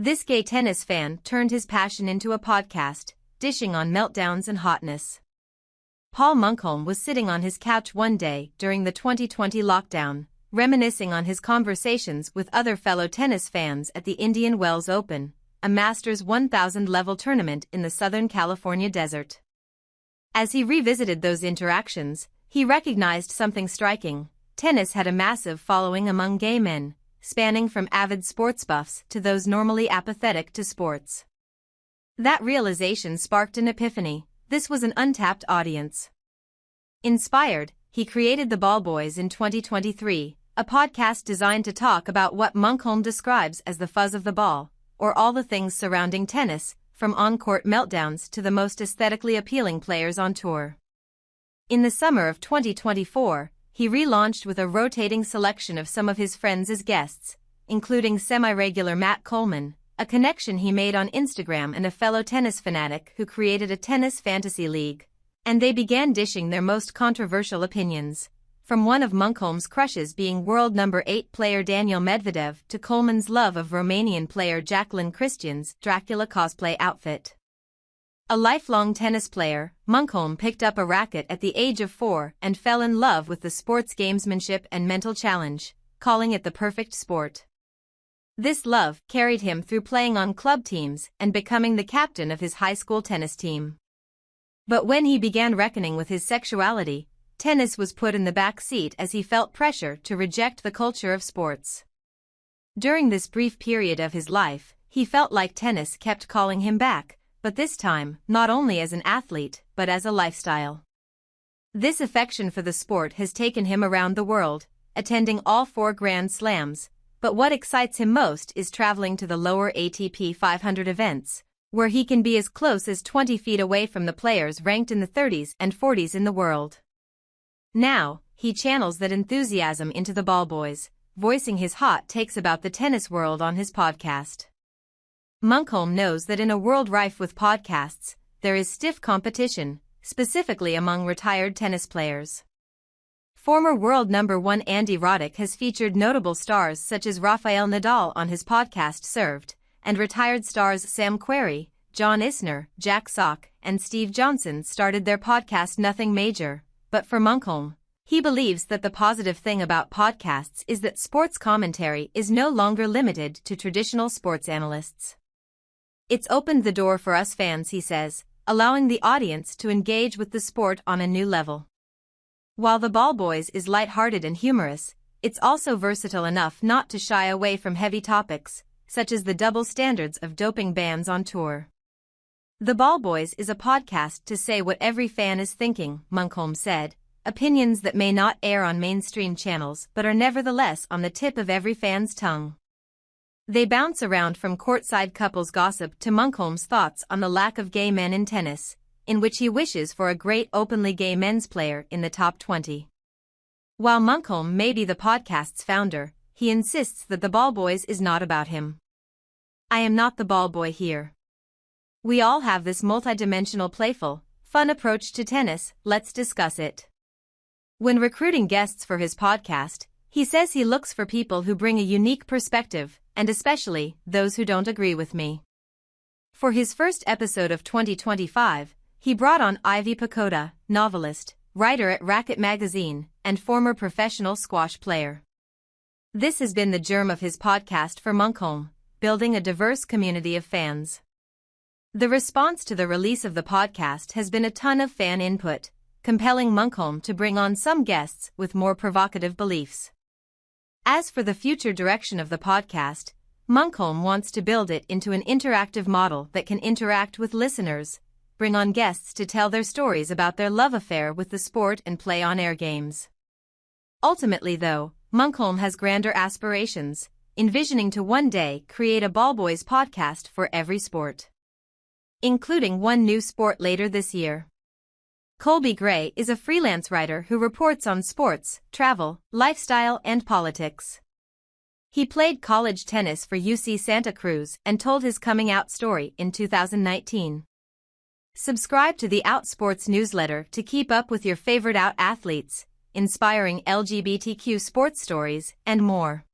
This gay tennis fan turned his passion into a podcast, dishing on meltdowns and hotness. Paul Munkholm was sitting on his couch one day during the 2020 lockdown, reminiscing on his conversations with other fellow tennis fans at the Indian Wells Open, a Masters 1000-level tournament in the Southern California desert. As he revisited those interactions, he recognized something striking. Tennis had a massive following among gay men, spanning from avid sports buffs to those normally apathetic to sports. That realization sparked an epiphany. This was an untapped audience. Inspired, he created The Ball Boys in 2023, a podcast designed to talk about what Munkholm describes as the fuzz of the ball, or all the things surrounding tennis, from on-court meltdowns to the most aesthetically appealing players on tour. In the summer of 2024, he relaunched with a rotating selection of some of his friends as guests, including semi-regular Matt Coleman, a connection he made on Instagram, and a fellow tennis fanatic who created a tennis fantasy league. And they began dishing their most controversial opinions, from one of Munkholm's crushes being world number 8 player Daniil Medvedev to Coleman's love of Romanian player Jacqueline Christian's Dracula cosplay outfit. A lifelong tennis player, Munkholm picked up a racket at the age of 4 and fell in love with the sport's gamesmanship and mental challenge, calling it the perfect sport. This love carried him through playing on club teams and becoming the captain of his high school tennis team. But when he began reckoning with his sexuality, tennis was put in the back seat as he felt pressure to reject the culture of sports. During this brief period of his life, he felt like tennis kept calling him back, but this time, not only as an athlete, but as a lifestyle. This affection for the sport has taken him around the world, attending all 4 Grand Slams, but what excites him most is traveling to the lower ATP 500 events, where he can be as close as 20 feet away from the players ranked in the 30s and 40s in the world. Now, he channels that enthusiasm into the Ball Boys, voicing his hot takes about the tennis world on his podcast. Munkholm knows that in a world rife with podcasts, there is stiff competition, specifically among retired tennis players. Former world number 1 Andy Roddick has featured notable stars such as Rafael Nadal on his podcast Served, and retired stars Sam Querrey, John Isner, Jack Sock, and Steve Johnson started their podcast Nothing Major. But for Munkholm, he believes that the positive thing about podcasts is that sports commentary is no longer limited to traditional sports analysts. It's opened the door for us fans, he says, allowing the audience to engage with the sport on a new level. While The Ball Boys is lighthearted and humorous, it's also versatile enough not to shy away from heavy topics, such as the double standards of doping bans on tour. The Ball Boys is a podcast to say what every fan is thinking, Munkholm said, opinions that may not air on mainstream channels but are nevertheless on the tip of every fan's tongue. They bounce around from courtside couples gossip to Munkholm's thoughts on the lack of gay men in tennis, in which he wishes for a great openly gay men's player in the top 20. While Munkholm may be the podcast's founder, he insists that The Ball Boys is not about him. I am not the ball boy here. We all have this multidimensional, playful, fun approach to tennis, let's discuss it. When recruiting guests for his podcast, he says he looks for people who bring a unique perspective, and especially those who don't agree with me. For his first episode of 2025, he brought on Ivy Pacoda, novelist, writer at Racket magazine, and former professional squash player. This has been the germ of his podcast for Munkholm, building a diverse community of fans. The response to the release of the podcast has been a ton of fan input, compelling Munkholm to bring on some guests with more provocative beliefs. As for the future direction of the podcast, Munkholm wants to build it into an interactive model that can interact with listeners, bring on guests to tell their stories about their love affair with the sport and play on-air games. Ultimately though, Munkholm has grander aspirations, envisioning to one day create a Ball Boys podcast for every sport, including one new sport later this year. Colby Gray is a freelance writer who reports on sports, travel, lifestyle, and politics. He played college tennis for UC Santa Cruz and told his coming-out story in 2019. Subscribe to the Out Sports newsletter to keep up with your favorite out athletes, inspiring LGBTQ sports stories, and more.